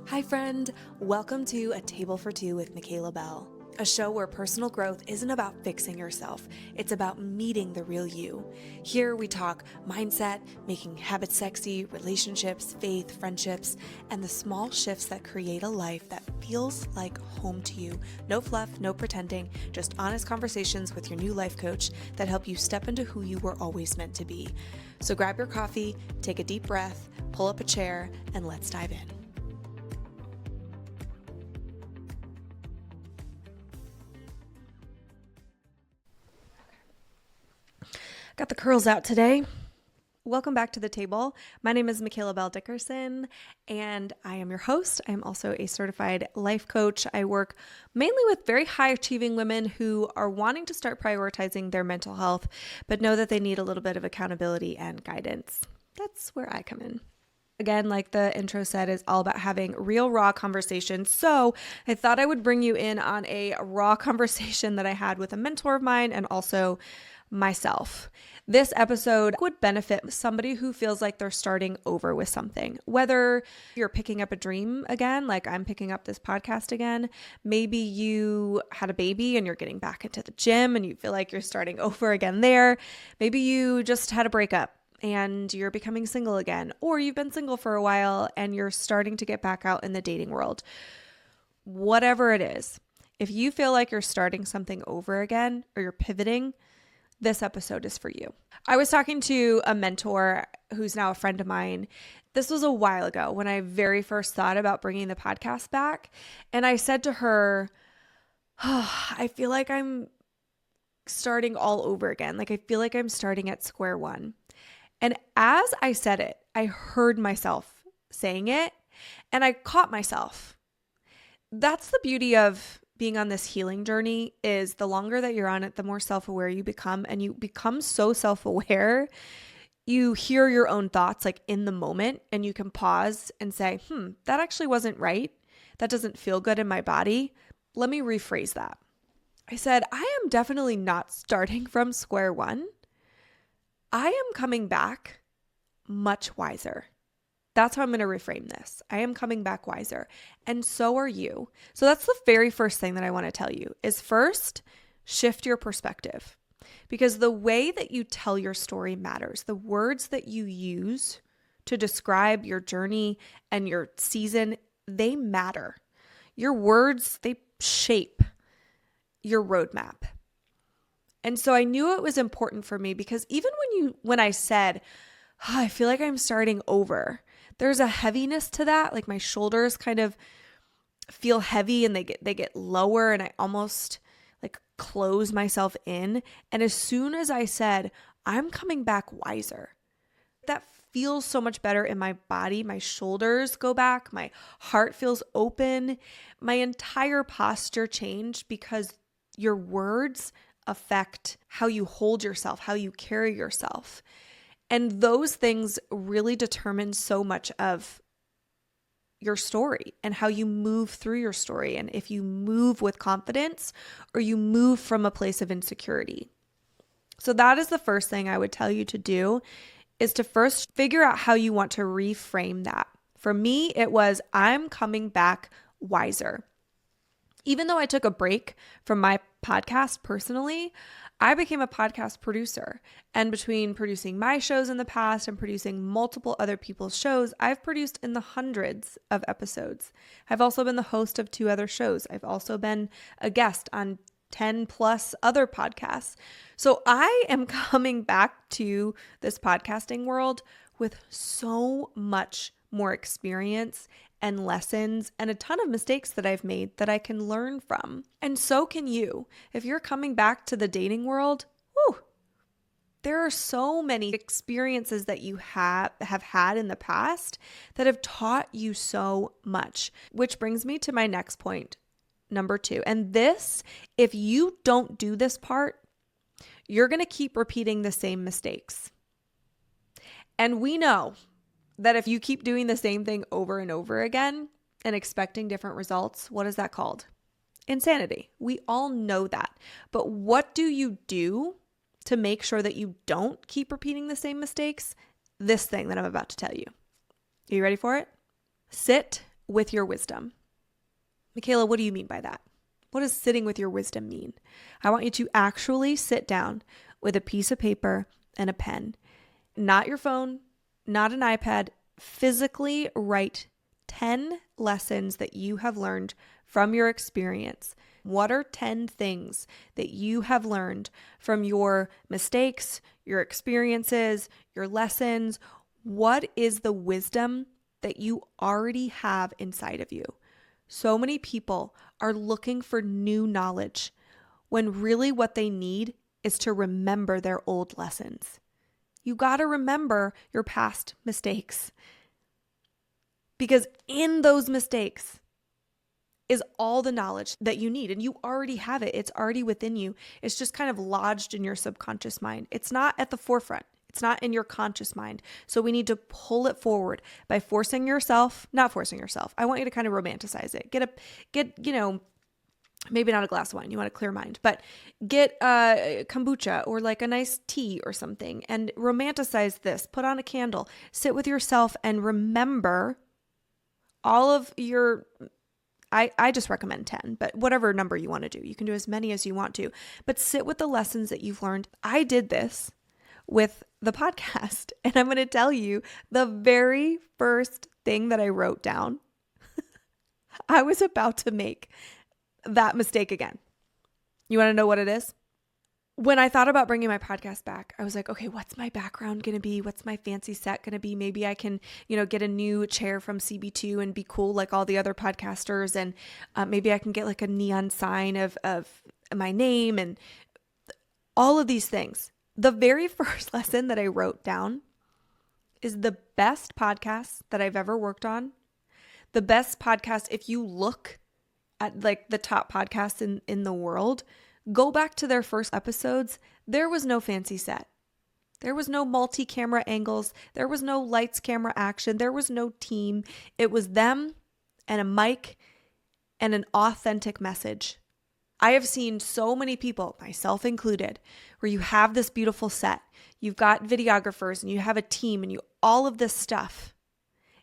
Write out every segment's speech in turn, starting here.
Hi friend, welcome to A Table for Two with Michaela Bell, a show where personal growth isn't about fixing yourself, it's about meeting the real you. Here we talk mindset, making habits sexy, relationships, faith, friendships, and the small shifts that create a life that feels like home to you. No fluff, no pretending, just honest conversations with your new life coach that help you step into who you were always meant to be. So grab your coffee, take a deep breath, pull up a chair, and let's dive in. Got the curls out today. Welcome back to the table. My name is Michaela Bell Dickerson, and I am your host. I am also a certified life coach. I work mainly with very high achieving women who are wanting to start prioritizing their mental health, but know that they need a little bit of accountability and guidance. That's where I come in. Again, like the intro said, is all about having real, raw conversations. So I thought I would bring you in on a raw conversation that I had with a mentor of mine and also myself. This episode would benefit somebody who feels like they're starting over with something, whether you're picking up a dream again, like I'm picking up this podcast again. Maybe you had a baby and you're getting back into the gym and you feel like you're starting over again there. Maybe you just had a breakup and you're becoming single again, or you've been single for a while and you're starting to get back out in the dating world. Whatever it is, if you feel like you're starting something over again or you're pivoting, this episode is for you. I was talking to a mentor who's now a friend of mine. This was a while ago when I very first thought about bringing the podcast back. And I said to her, I feel like I'm starting all over again. Like I feel like I'm starting at square one. And as I said it, I heard myself saying it and I caught myself. That's the beauty of being on this healing journey, is the longer that you're on it, the more self-aware you become, and you become so self-aware, you hear your own thoughts like in the moment, and you can pause and say, that actually wasn't right. That doesn't feel good in my body. Let me rephrase that. I said, I am definitely not starting from square one. I am coming back much wiser. That's how I'm going to reframe this. I am coming back wiser. And so are you. So that's the very first thing that I want to tell you is first, shift your perspective. Because the way that you tell your story matters. The words that you use to describe your journey and your season, they matter. Your words, they shape your roadmap. And so I knew it was important for me because even when I said, I feel like I'm starting over, there's a heaviness to that. Like my shoulders kind of feel heavy and they get lower and I almost like close myself in. And as soon as I said, I'm coming back wiser, that feels so much better in my body. My shoulders go back. My heart feels open. My entire posture changed because your words affect how you hold yourself, how you carry yourself. And those things really determine so much of your story and how you move through your story. And if you move with confidence or you move from a place of insecurity. So that is the first thing I would tell you to do, is to first figure out how you want to reframe that. For me, it was, I'm coming back wiser. Even though I took a break from my podcast personally, I became a podcast producer. And between producing my shows in the past and producing multiple other people's shows, I've produced in the hundreds of episodes. I've also been the host of 2 other shows. I've also been a guest on 10 plus other podcasts. So I am coming back to this podcasting world with so much more experience and lessons and a ton of mistakes that I've made that I can learn from. And so can you. If you're coming back to the dating world, there are so many experiences that you have had in the past that have taught you so much, which brings me to my next point, number 2. And this, if you don't do this part, you're going to keep repeating the same mistakes. And we know that if you keep doing the same thing over and over again and expecting different results, what is that called? Insanity. We all know that. But what do you do to make sure that you don't keep repeating the same mistakes? This thing that I'm about to tell you. Are you ready for it? Sit with your wisdom. Michaela, what do you mean by that? What does sitting with your wisdom mean? I want you to actually sit down with a piece of paper and a pen, not your phone, not an iPad, physically write 10 lessons that you have learned from your experience. What are 10 things that you have learned from your mistakes, your experiences, your lessons? What is the wisdom that you already have inside of you? So many people are looking for new knowledge when really what they need is to remember their old lessons. You got to remember your past mistakes, because in those mistakes is all the knowledge that you need, and you already have it. It's already within you. It's just kind of lodged in your subconscious mind. It's not at the forefront. It's not in your conscious mind. So we need to pull it forward by not forcing yourself. I want you to kind of romanticize it. Get, maybe not a glass of wine. You want a clear mind, but get kombucha or like a nice tea or something and romanticize this. Put on a candle, sit with yourself and remember all of your, I just recommend 10, but whatever number you want to do, you can do as many as you want to, but sit with the lessons that you've learned. I did this with the podcast, and I'm going to tell you the very first thing that I wrote down, I was about to make that mistake again. You want to know what it is? When I thought about bringing my podcast back, I was like, okay, what's my background going to be? What's my fancy set going to be? Maybe I can, get a new chair from CB2 and be cool like all the other podcasters. And maybe I can get like a neon sign of my name and all of these things. The very first lesson that I wrote down is the best podcast that I've ever worked on. The best podcast, if you look at like the top podcasts in the world, go back to their first episodes. There was no fancy set. There was no multi-camera angles. There was no lights, camera, action. There was no team. It was them and a mic and an authentic message. I have seen so many people, myself included, where you have this beautiful set, you've got videographers and you have a team and all of this stuff,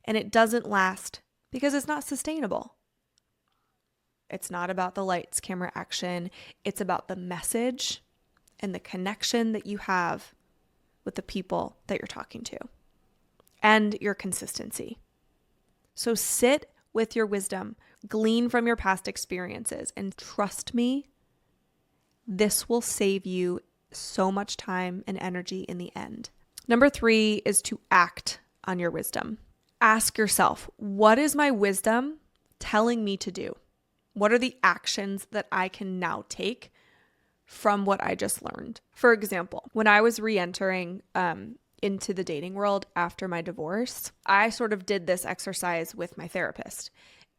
and it doesn't last because it's not sustainable. It's not about the lights, camera, action. It's about the message and the connection that you have with the people that you're talking to and your consistency. So sit with your wisdom, glean from your past experiences, and trust me, this will save you so much time and energy in the end. Number 3 is to act on your wisdom. Ask yourself, what is my wisdom telling me to do? What are the actions that I can now take from what I just learned? For example, when I was re-entering into the dating world after my divorce, I sort of did this exercise with my therapist.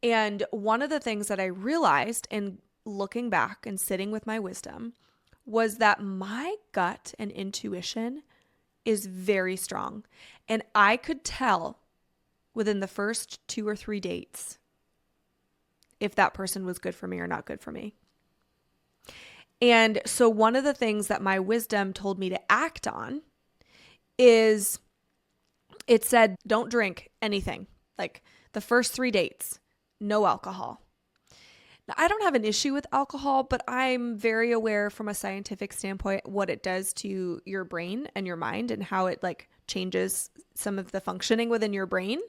And one of the things that I realized in looking back and sitting with my wisdom was that my gut and intuition is very strong. And I could tell within the first 2 or 3 dates if that person was good for me or not good for me. And so one of the things that my wisdom told me to act on is it said, don't drink anything. Like the first 3 dates, no alcohol. Now, I don't have an issue with alcohol, but I'm very aware from a scientific standpoint what it does to your brain and your mind and how it like changes some of the functioning within your brain,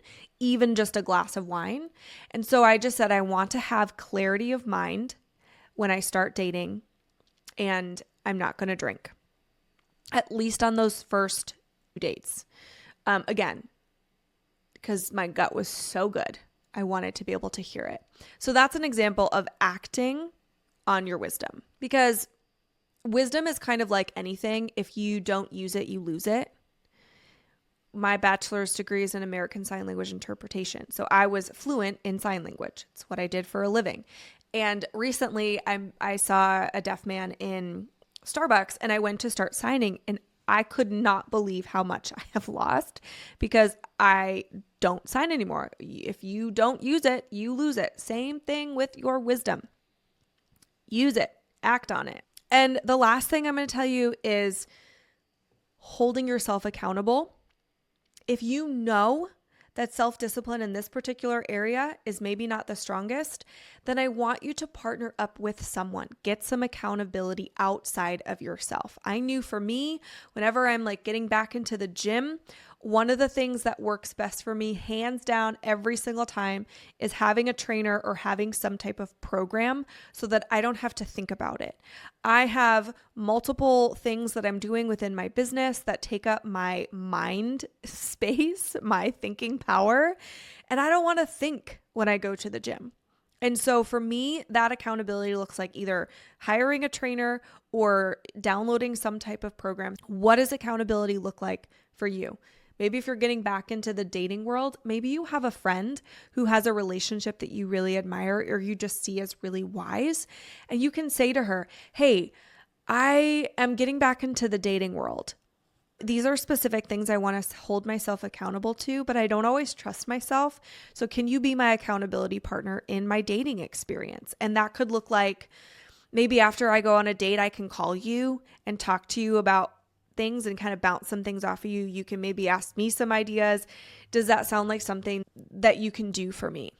even just a glass of wine. And so I just said, I want to have clarity of mind when I start dating, and I'm not going to drink, at least on those first dates. Again, because my gut was so good. I wanted to be able to hear it. So that's an example of acting on your wisdom, because wisdom is kind of like anything. If you don't use it, you lose it. My bachelor's degree is in American Sign Language interpretation. So I was fluent in sign language. It's what I did for a living. And recently I saw a deaf man in Starbucks and I went to start signing, and I could not believe how much I have lost because I don't sign anymore. If you don't use it, you lose it. Same thing with your wisdom. Use it, act on it. And the last thing I'm going to tell you is holding yourself accountable. If you know that self-discipline in this particular area is maybe not the strongest, then I want you to partner up with someone. Get some accountability outside of yourself. I knew for me, whenever I'm like getting back into the gym, one of the things that works best for me, hands down, every single time, is having a trainer or having some type of program so that I don't have to think about it. I have multiple things that I'm doing within my business that take up my mind space, my thinking power, and I don't want to think when I go to the gym. And so for me, that accountability looks like either hiring a trainer or downloading some type of program. What does accountability look like for you? Maybe if you're getting back into the dating world, maybe you have a friend who has a relationship that you really admire or you just see as really wise. And you can say to her, hey, I am getting back into the dating world. These are specific things I want to hold myself accountable to, but I don't always trust myself. So can you be my accountability partner in my dating experience? And that could look like maybe after I go on a date, I can call you and talk to you about things and kind of bounce some things off of you. You can maybe ask me some ideas. Does that sound like something that you can do for me?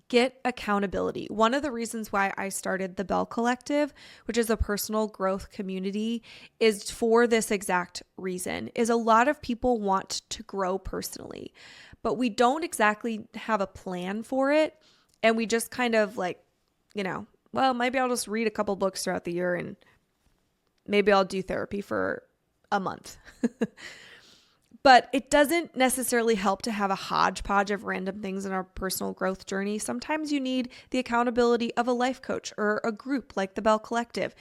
Get accountability. One of the reasons why I started the Bell Collective, which is a personal growth community, is for this exact reason. Is a lot of people want to grow personally, but we don't exactly have a plan for it. And we just kind of like, well, maybe I'll just read a couple books throughout the year and maybe I'll do therapy for a month. But it doesn't necessarily help to have a hodgepodge of random things in our personal growth journey. Sometimes you need the accountability of a life coach or a group like the Bell Collective.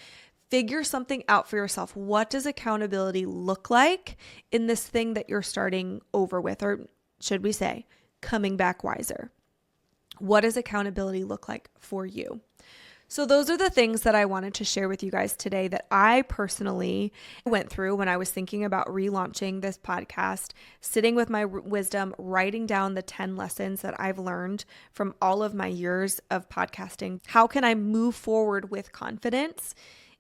Figure something out for yourself. What does accountability look like in this thing that you're starting over with, or should we say, coming back wiser? What does accountability look like for you? So those are the things that I wanted to share with you guys today that I personally went through when I was thinking about relaunching this podcast, sitting with my wisdom, writing down the 10 lessons that I've learned from all of my years of podcasting. How can I move forward with confidence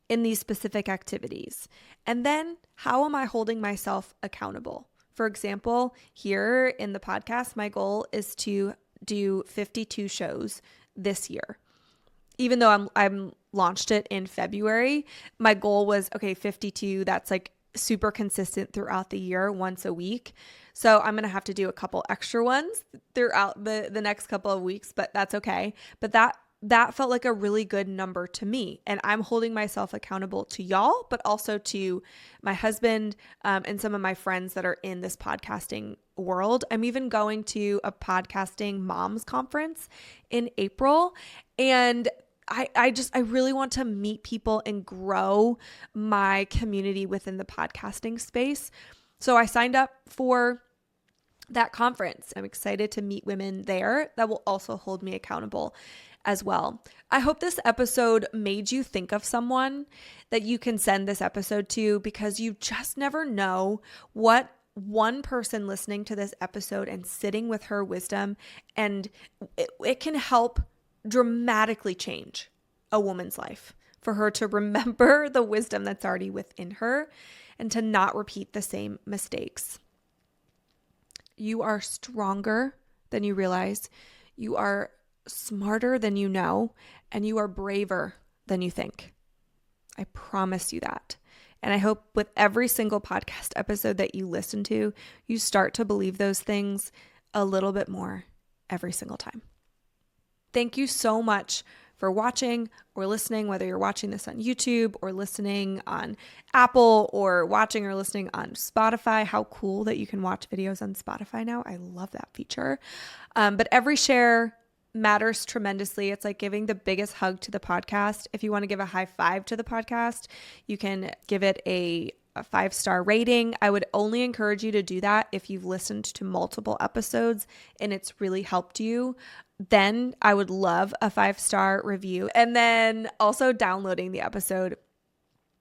in these specific activities? And then how am I holding myself accountable? For example, here in the podcast, my goal is to do 52 shows this year. Even though I'm launched it in February, my goal was, 52. That's like super consistent throughout the year, once a week. So I'm going to have to do a couple extra ones throughout the next couple of weeks, but that's okay. But that felt like a really good number to me. And I'm holding myself accountable to y'all, but also to my husband and some of my friends that are in this podcasting world. I'm even going to a podcasting moms conference in April. And I really want to meet people and grow my community within the podcasting space. So I signed up for that conference. I'm excited to meet women there that will also hold me accountable as well. I hope this episode made you think of someone that you can send this episode to, because you just never know what one person listening to this episode and sitting with her wisdom, and it can help dramatically change a woman's life, for her to remember the wisdom that's already within her and to not repeat the same mistakes. You are stronger than you realize. You are smarter than you know, and you are braver than you think. I promise you that. And I hope with every single podcast episode that you listen to, you start to believe those things a little bit more every single time. Thank you so much for watching or listening, whether you're watching this on YouTube or listening on Apple or watching or listening on Spotify. How cool that you can watch videos on Spotify now. I love that feature. But every share matters tremendously. It's like giving the biggest hug to the podcast. If you want to give a high five to the podcast, you can give it a 5-star rating. I would only encourage you to do that if you've listened to multiple episodes and it's really helped you. Then I would love a 5-star review. And then also downloading the episode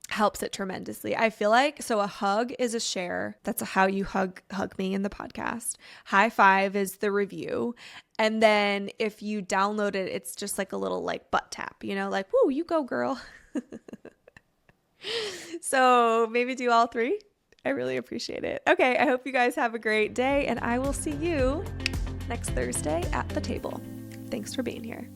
helps it tremendously. I feel like, so a hug is a share. That's how you hug me in the podcast. High five is the review. And then if you download it, it's just like a little like butt tap, like, woo, you go girl. So maybe do all three. I really appreciate it. Okay, I hope you guys have a great day, and I will see you next Thursday at the table. Thanks for being here.